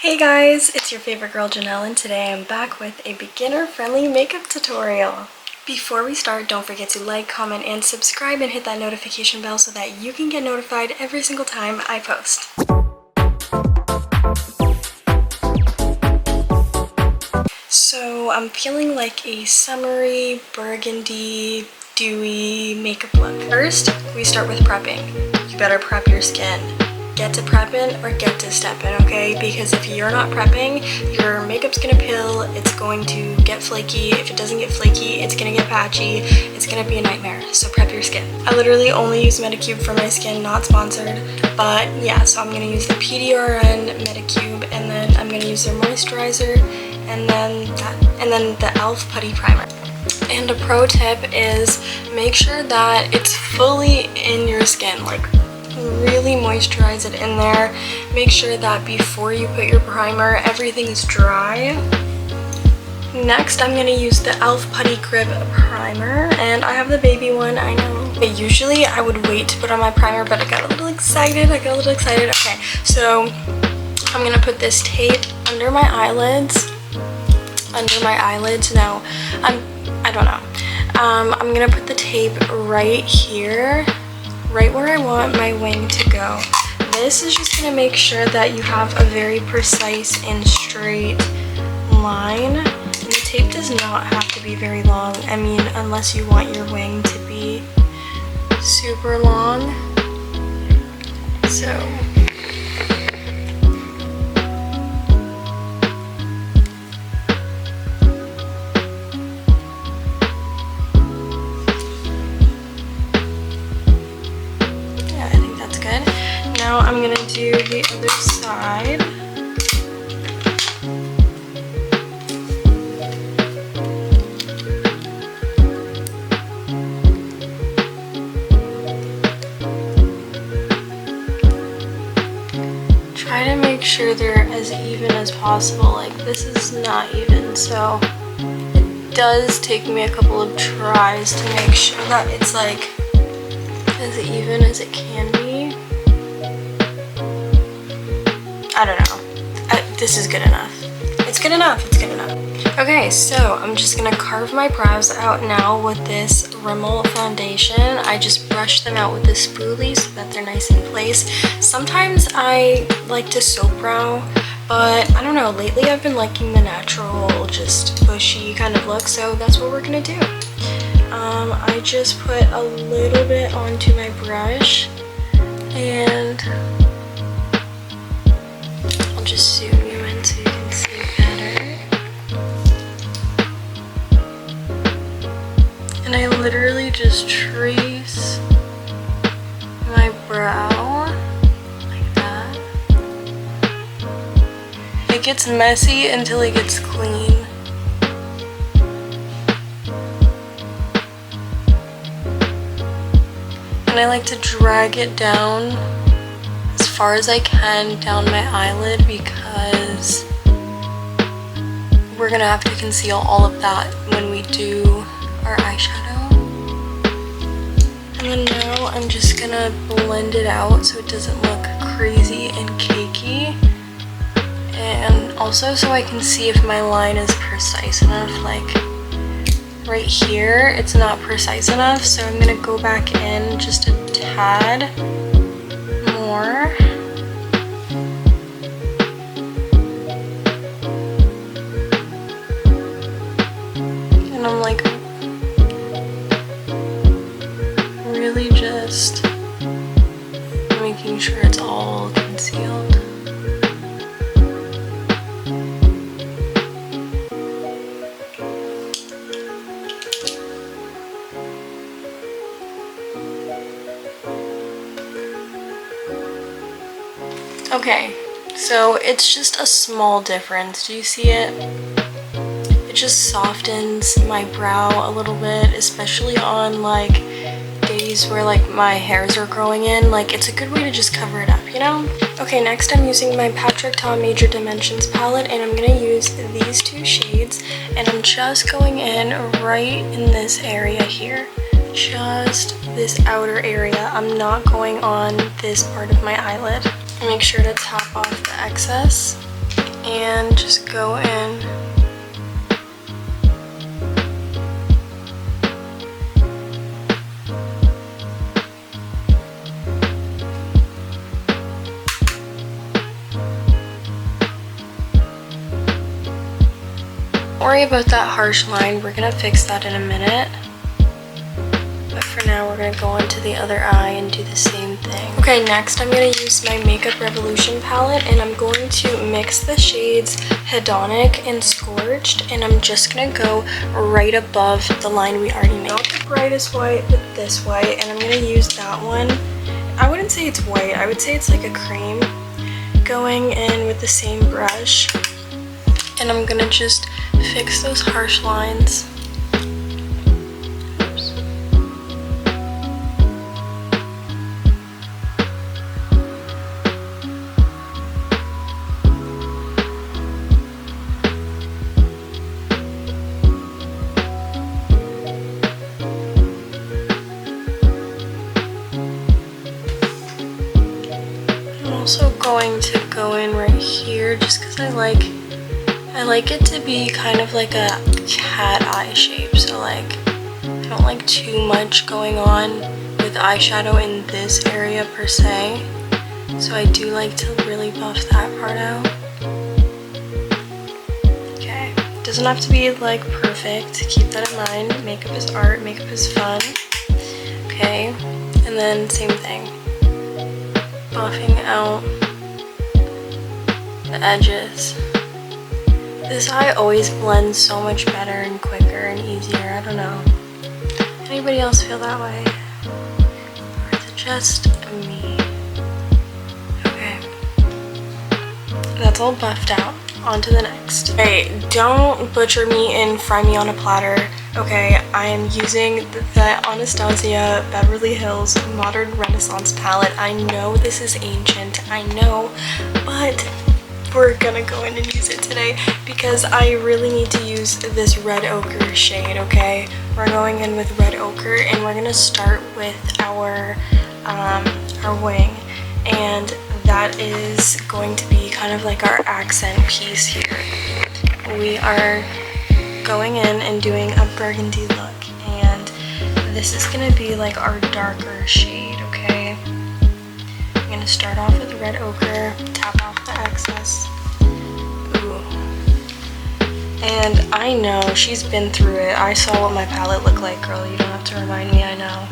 Hey guys, it's your favorite girl Janelle, and today I'm back with a beginner-friendly makeup tutorial. Before we start, don't forget to like, comment, and subscribe and hit that notification bell so that you can get notified every single time I post. So I'm feeling like a summery, burgundy, dewy makeup look. First, we start with prepping. You better prep your skin. Get to prepping or get to stepping, okay? Because if you're not prepping, your makeup's gonna peel, it's going to get flaky. If it doesn't get flaky, it's gonna get patchy. It's gonna be a nightmare, so prep your skin. I literally only use Medicube for my skin, not sponsored, but yeah, so I'm gonna use the PDRN Medicube, and then I'm gonna use their moisturizer, and then the e.l.f. Putty Primer. And a pro tip is make sure that it's fully in your skin, like really moisturize it in there. Make sure that before you put your primer, everything's dry. Next, I'm going to use the e.l.f. Putty Crib Primer, and I have the baby one, I know. But usually I would wait to put on my primer, but I got a little excited. Okay, so I'm going to put this tape under my eyelids. No, I don't know. I'm going to put the tape right here, right where I want my wing to go. This is just going to make sure that you have a very precise and straight line. And the tape does not have to be very long. I mean, unless you want your wing to be super long. So now I'm going to do the other side. Try to make sure they're as even as possible. Like, this is not even, so it does take me a couple of tries to make sure that it's like as even as it can be. I don't know. This is good enough. It's good enough. Okay, so I'm just gonna carve my brows out now with this Rimmel foundation. I just brush them out with this spoolie so that they're nice in place. Sometimes I like to soap brow, but I don't know, lately I've been liking the natural, just bushy kind of look, so that's what we're gonna do. I just put a little bit onto my brush, and I'll just zoom you in so you can see better. And I literally just trace my brow like that. It gets messy until it gets clean. And I like to drag it down as far as I can down my eyelid, because we're gonna have to conceal all of that when we do our eyeshadow. And then now I'm just gonna blend it out so it doesn't look crazy and cakey, and also so I can see if my line is precise enough. Like right here, it's not precise enough, so I'm gonna go back in just a tad more. And I'm like really just making sure it's all concealed. Okay, so it's just a small difference. Do you see it? It just softens my brow a little bit, especially on like days where like my hairs are growing in. Like, it's a good way to just cover it up, you know? Okay, next I'm using my Patrick Ta Major Dimensions palette, and I'm gonna use these two shades, and I'm just going in right in this area here. Just this outer area. I'm not going on this part of my eyelid. Make sure to top off the excess. and just go in. Don't worry about that harsh line, we're gonna fix that in a minute. But for now, we're gonna go on to the other eye and do the same thing. Okay, next I'm gonna use my Makeup Revolution palette, and I'm going to mix the shades Hedonic and Scorched, and I'm just gonna go right above the line we already made. Not the brightest white, but this white, and I'm gonna use that one. I wouldn't say it's white, I would say it's like a cream. Going in with the same brush, and I'm gonna just fix those harsh lines. Oops. I'm also going to go in right here just because I like it to be kind of like a cat eye shape, so like I don't like too much going on with eyeshadow in this area per se, so I do like to really buff that part out. Okay, doesn't have to be like perfect, keep that in mind. Makeup is art, makeup is fun. Okay, and then same thing, buffing out the edges. This eye always blends so much better and quicker and easier. I don't know. Anybody else feel that way? Or is it just me? Okay. That's all buffed out. On to the next. Okay, don't butcher me and fry me on a platter. Okay, I am using the Anastasia Beverly Hills Modern Renaissance palette. I know this is ancient, I know, but we're gonna go in and use it today because I really need to use this red ochre shade, okay? We're going in with red ochre, and we're gonna start with our wing, and that is going to be kind of like our accent piece here. We are going in and doing a burgundy look, and this is gonna be like our darker shade, okay? I'm gonna start off with red ochre, tap off the excess. Ooh. And I know, she's been through it. I saw what my palette looked like, girl. You don't have to remind me, I know.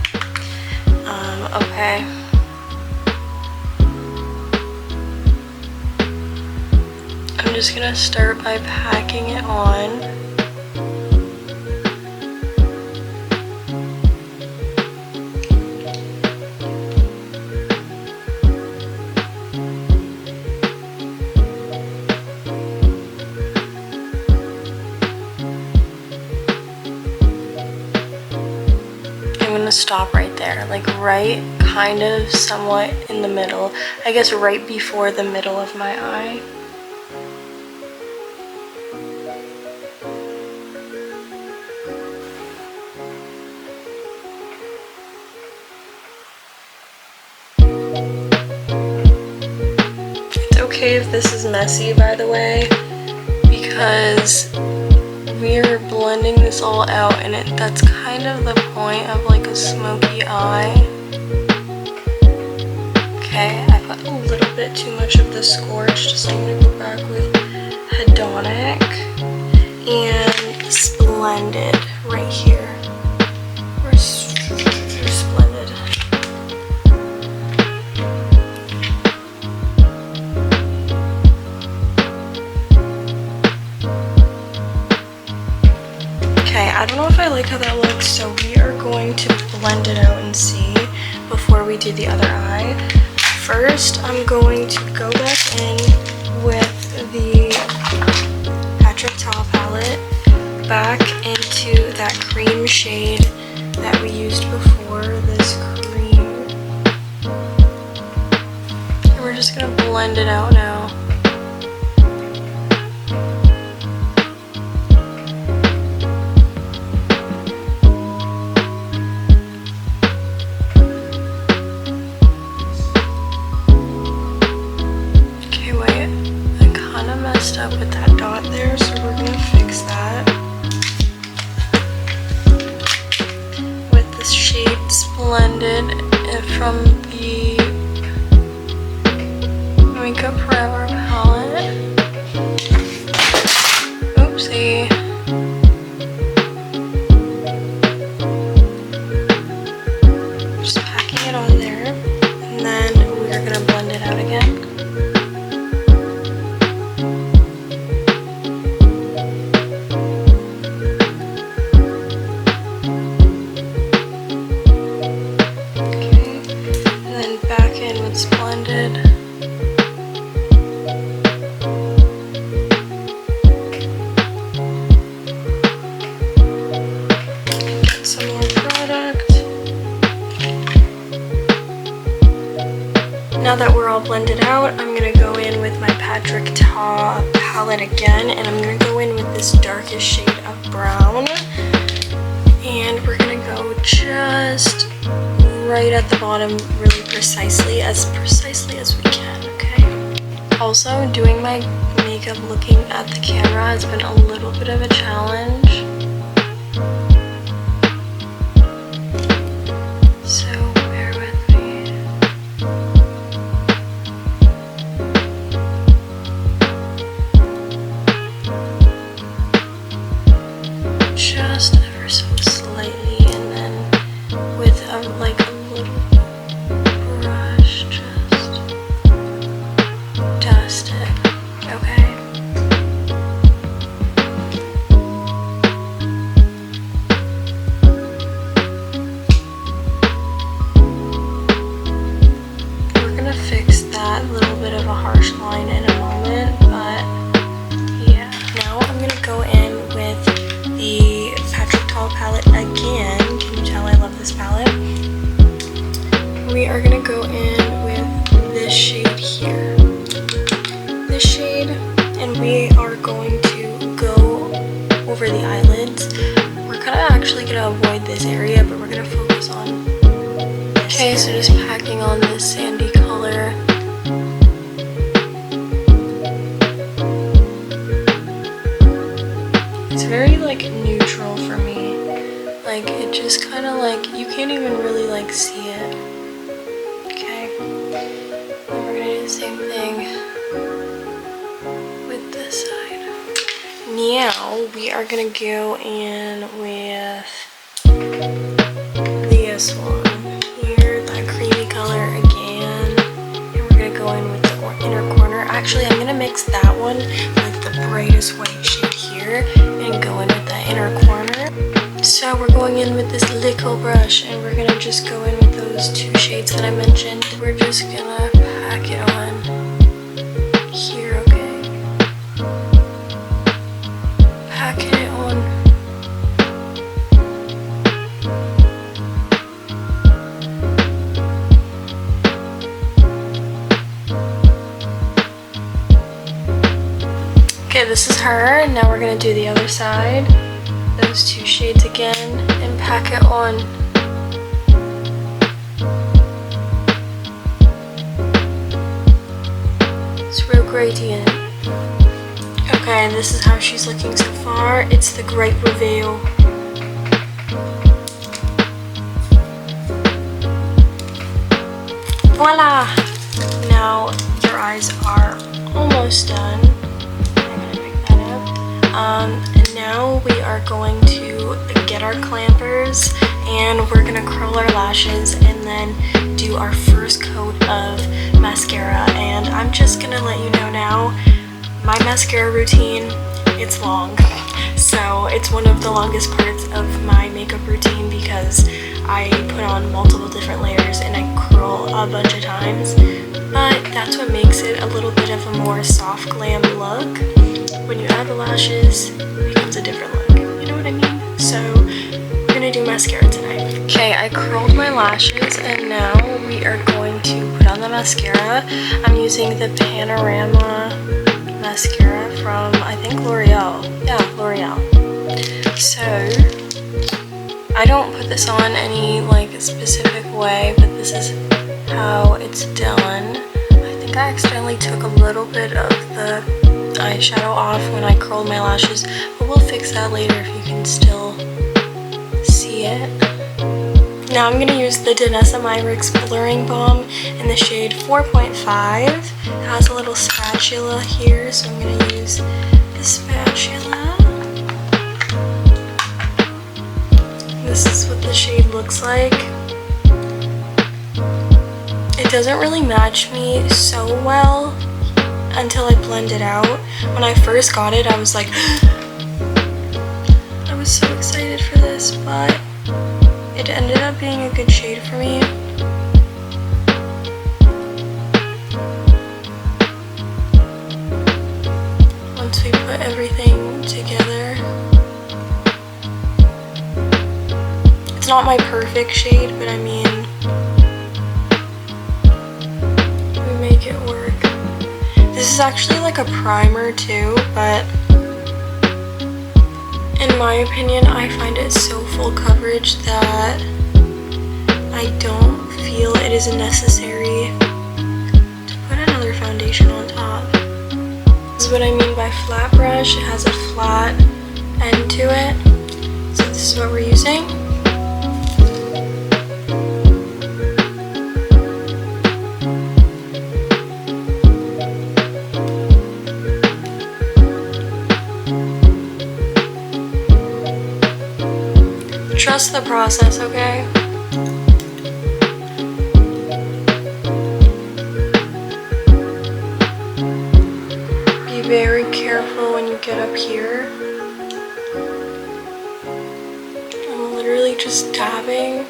Okay. I'm just gonna start by packing it on. I'm gonna stop right there, like right kind of somewhat in the middle. I guess right before the middle of my eye. It's okay if this is messy, by the way, because we're blending this all out, and that's kind of the point of like a smoky eye. Okay, I put a little bit too much of the Scorched, so I'm gonna go back with Hedonic and Splendid right here. Where's Splendid? Okay, I don't know if I like how that looks, so we are going to blend it out and see before we do the other eye. First, I'm going to go back in with the Patrick Ta palette, back into that cream shade that we used before, this cream. And we're just gonna blend it out now. messed up with that dot there, so we're gonna fix that with the shade Splendid from the Makeup Forever palette. Oopsie. Just packing it on there, and then we're gonna blend it out again. Splendid. Get some more product. Now that we're all blended out, I'm going to go in with my Patrick Ta palette again, and I'm going to go in with this darkest shade of brown. And we're going to go just right at the bottom really precisely as we can, okay? Also, doing my makeup looking at the camera has been a little bit of a challenge. So bear with me. Just ever so slightly, and then with like a little brush, just dust it, okay? We're gonna fix that little bit of a harsh line in a moment, but yeah. Now I'm gonna go in with the Patrick Ta palette again. Can you tell I love this palette? We are gonna go in with this shade here. This shade, and we are going to go over the eyelids. We're kind of actually gonna avoid this area, but we're gonna focus on this. Okay, so just packing on this sandy color. It's very like neutral for me. Like it just kind of like, you can't even really like see it. Okay, and we're gonna do the same thing with this side. Now we are gonna go in with this one here, that creamy color again, and we're gonna go in with the inner corner. Actually, I'm gonna mix that one with the brightest white shade here and go in with the inner corner. So we're going in with this little brush, and we're gonna just go in with those two shades that I mentioned. We're just gonna pack it on here, okay? Packing it on. Okay, this is her. Now we're gonna do the other side. Those two shades again, and pack it on. It's real gradient. Okay, this is how she's looking so far. It's the great reveal. Voila! Now your eyes are almost done. And now we are going to get our clampers, and we're gonna curl our lashes and then do our first coat of mascara. And I'm just gonna let you know now, my mascara routine, it's long. So it's one of the longest parts of my makeup routine because I put on multiple different layers and I curl a bunch of times. But that's what makes it a little bit of a more soft glam look. When you add the lashes, it becomes a different look. You know what I mean? So we're gonna do mascara tonight. Okay, I curled my lashes, and now we are going to put on the mascara. I'm using the Panorama mascara from, I think, L'Oreal. Yeah, L'Oreal. So I don't put this on any like specific way, but this is how it's done. I think I accidentally took a little bit of the eyeshadow off when I curled my lashes, but we'll fix that later if you can still see it. Now I'm going to use the Danessa Myricks Blurring Balm in the shade 4.5. It has a little spatula here, so I'm going to use the spatula. This is what the shade looks like. It doesn't really match me so well until I blend it out. When I first got it, I was like, I was so excited for this, but it ended up being a good shade for me. Once we put everything together. It's not my perfect shade, but I mean, we make it work. This is actually like a primer too, but in my opinion, I find it so full coverage that I don't feel it is necessary to put another foundation on top. This is what I mean by flat brush. It has a flat end to it. So this is what we're using. Trust the process, okay? Be very careful when you get up here. I'm literally just dabbing.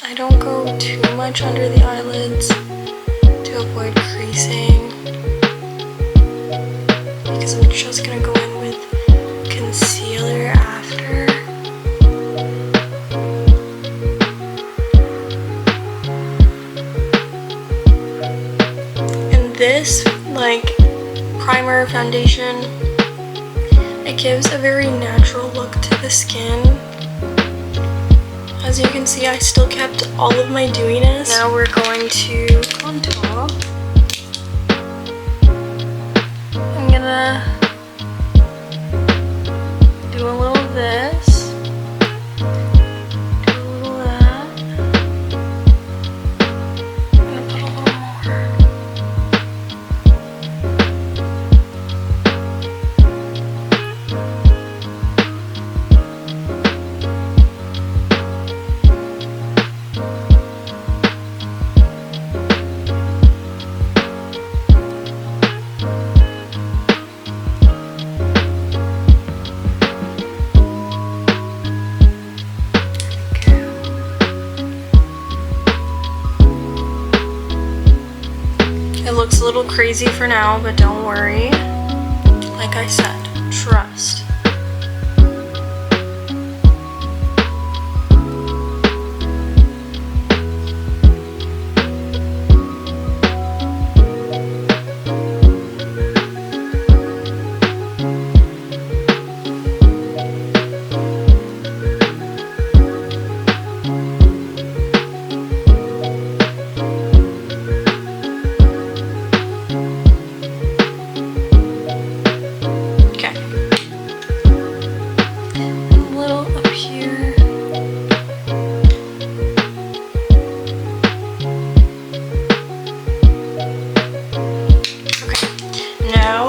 I don't go too much under the eyelids to avoid creasing, because I'm just gonna go in with concealer after. And this, like, primer foundation, it gives a very natural look to the skin. As you can see, I still kept all of my dewiness. Now we're going to contour. I'm gonna do a little of this, do a little of that. I'm gonna put a little more. It looks a little crazy for now, but don't worry. Like I said, trust.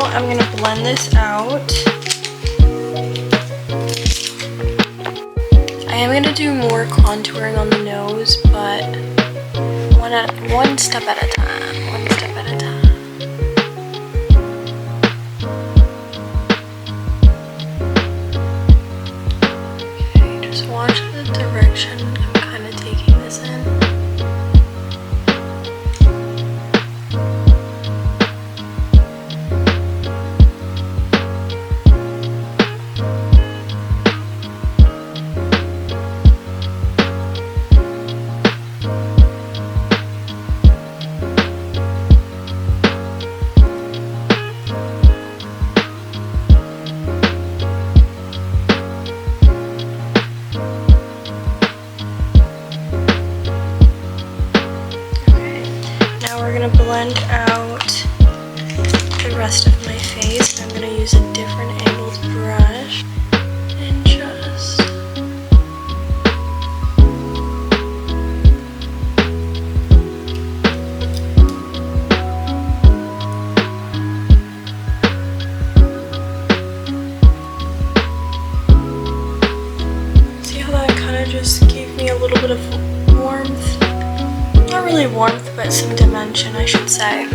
I'm gonna blend this out. I am gonna do more contouring on the nose, but one step at a time. One step at a time. Okay, just watch the direction I'm kind of taking this in. gonna blend out the rest of my face. I'm gonna use a different angled brush and just see how that kind of just gave me a little bit of warmth. Not really warmth, but some dimension, I should say.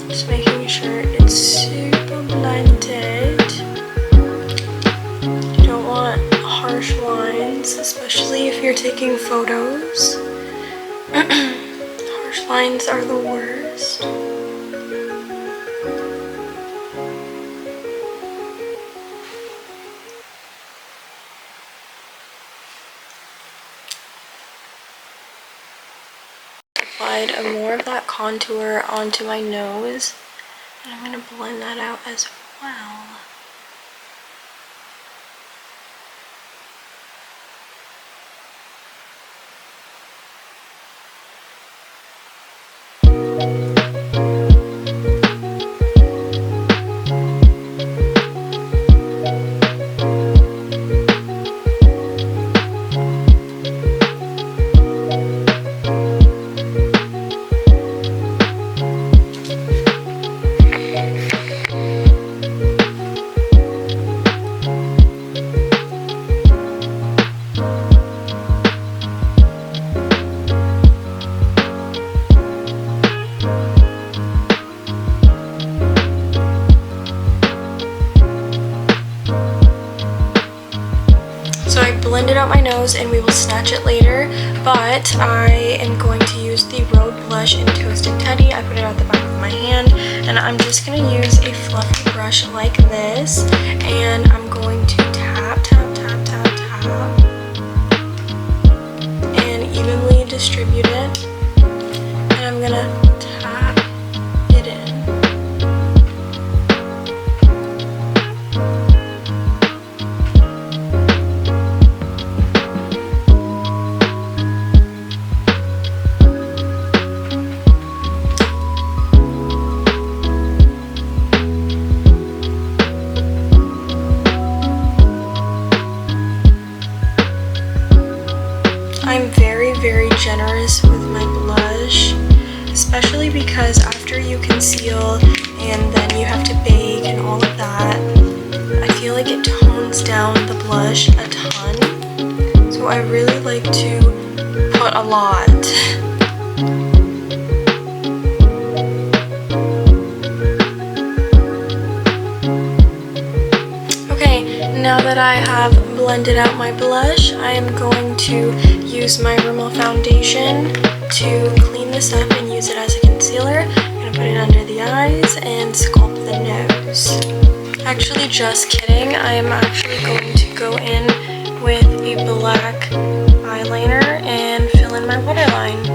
Just making sure it's super blended. You don't want harsh lines, especially if you're taking photos. Harsh lines are the worst. Applied more of that contour onto my nose, and I'm going to blend that out as well. Blended out my nose and we will snatch it later, but I am going to use the Road Blush in Toasted Teddy. I put it at the back of my hand, and I'm just going to use a fluffy brush like this, and I'm going to tap, tap, tap, tap, tap, and evenly distribute it, and I'm going to tap it in. I'm very generous with my blush, especially because after you conceal and then you have to bake and all of that, I feel like it tones down the blush a ton. So I really like to put a lot. Okay, now that I have blended out my blush, I am going to use my Rimmel foundation to clean this up and use it as a concealer. I'm going to put it under the eyes and sculpt the nose. Actually, just kidding. I am actually going to go in with a black eyeliner and fill in my waterline.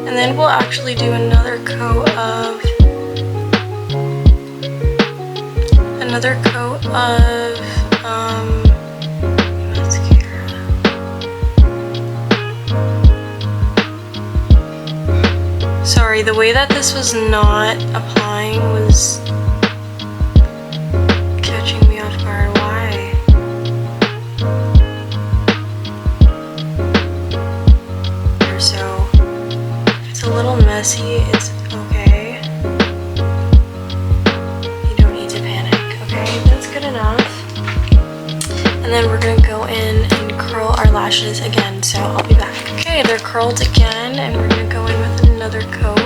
And then we'll actually do another coat of mascara. Sorry, the way that this was not applying was catching me off guard. Why? So, if it's a little messy, it's okay. You don't need to panic, okay? That's good enough. And then we're gonna go in and curl our lashes again, so I'll be back. Okay, they're curled again, and we're gonna go in with another coat.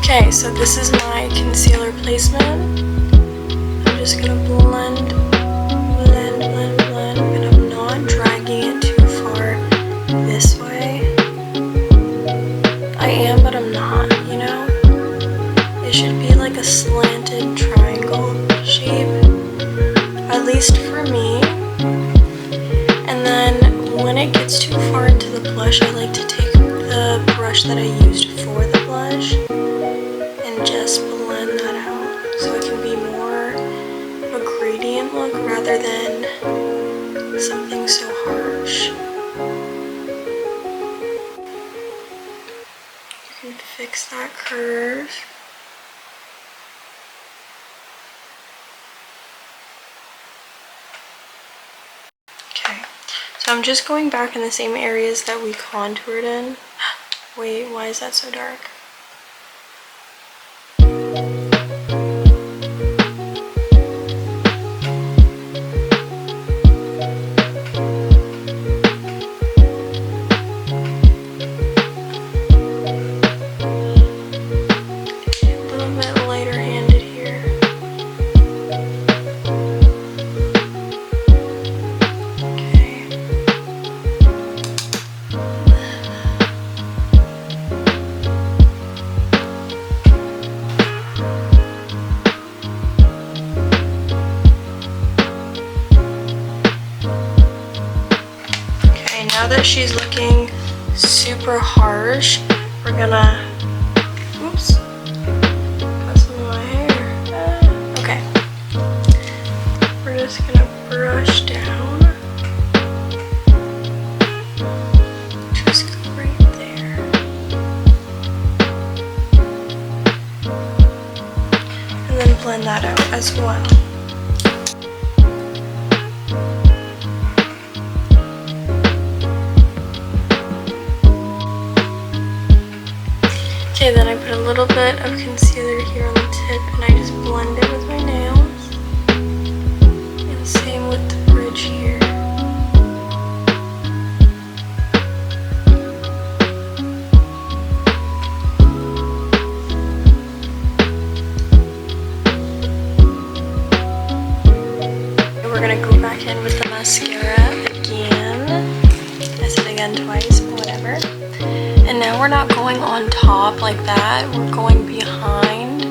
Okay, so this is my concealer placement. I'm just gonna blend, and I'm not look rather than something so harsh. You can fix that curve. Okay, so I'm just going back in the same areas that we contoured in. Wait, why is that so dark? Now that she's looking super harsh, we're gonna, oops, got some of my hair. Okay, we're just gonna brush down, just go right there, and then blend that out as well. Okay, then I put a little bit of concealer here on the tip and I just blend it with my nails. And same with the bridge here. And we're gonna go back in with the mascara again. I said again twice, but whatever. And now we're not going on top like that, we're going behind.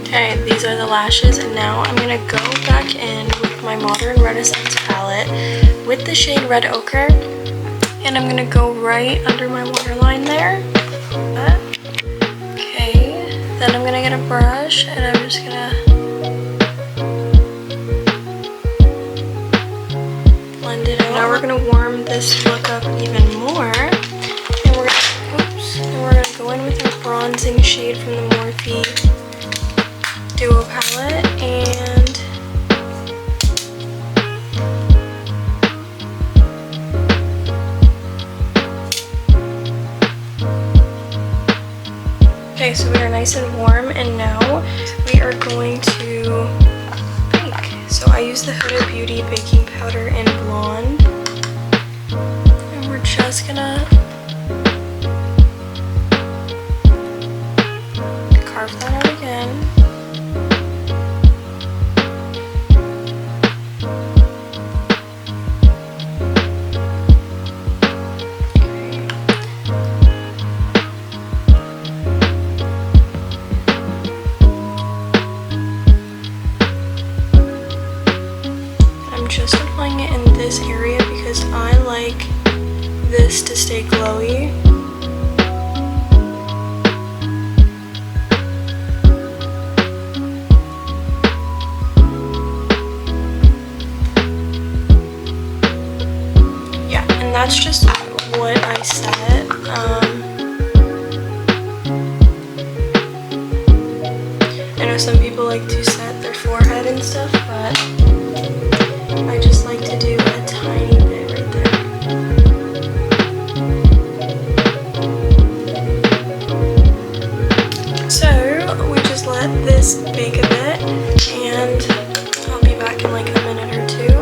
Okay, these are the lashes, and now I'm gonna go back in with my Modern Renaissance palette with the shade Red Ochre, and I'm gonna go right under my waterline there. Okay, then I'm gonna get a brush, and I'm just gonna now we're gonna warm this look up even more, and we're gonna go in with our bronzing shade from the Morphe Duo palette, and okay, so we are nice and warm, and now we are going to bake. So I use the Huda Beauty baking powder in blonde. Just gonna carve that out again. Okay. I'm just applying it in this area because I like this to stay glowy. Yeah, and that's just what I set. I know some people like to set their forehead and stuff, but I just like to do a tiny bit right there. Let this bake a bit, and I'll be back in like a minute or two.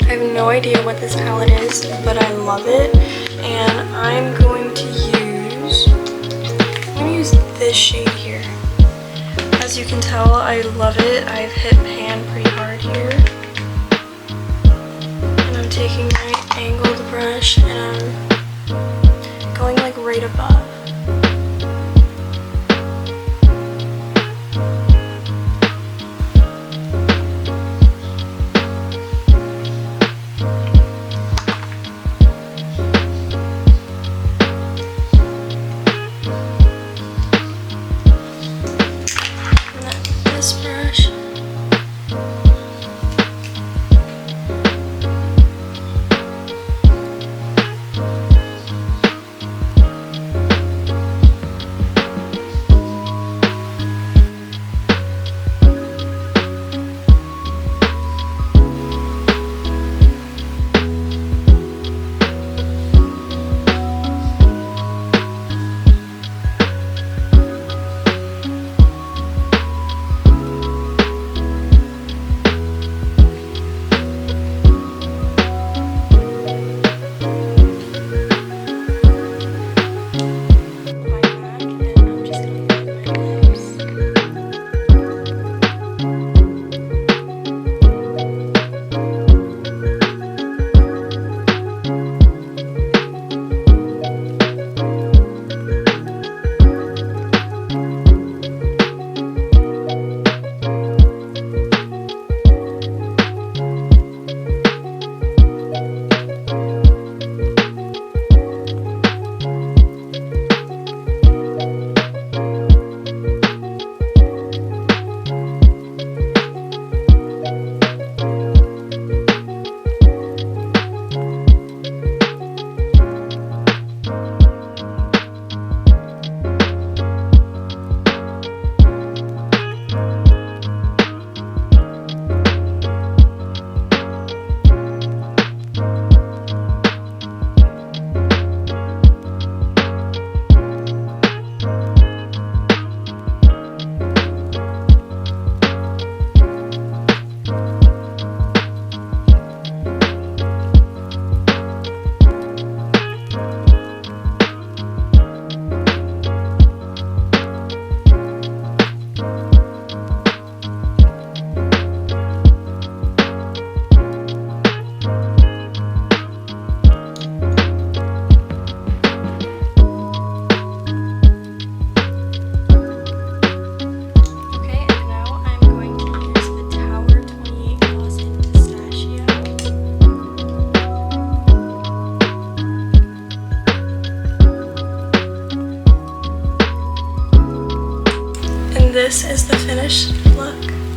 I have no idea what this palette is, but I love it, and I'm going to use this shade here. As you can tell, I love it. I've hit pan pretty hard here, and I'm taking my angled brush and I'm going like right above. this is the finished look.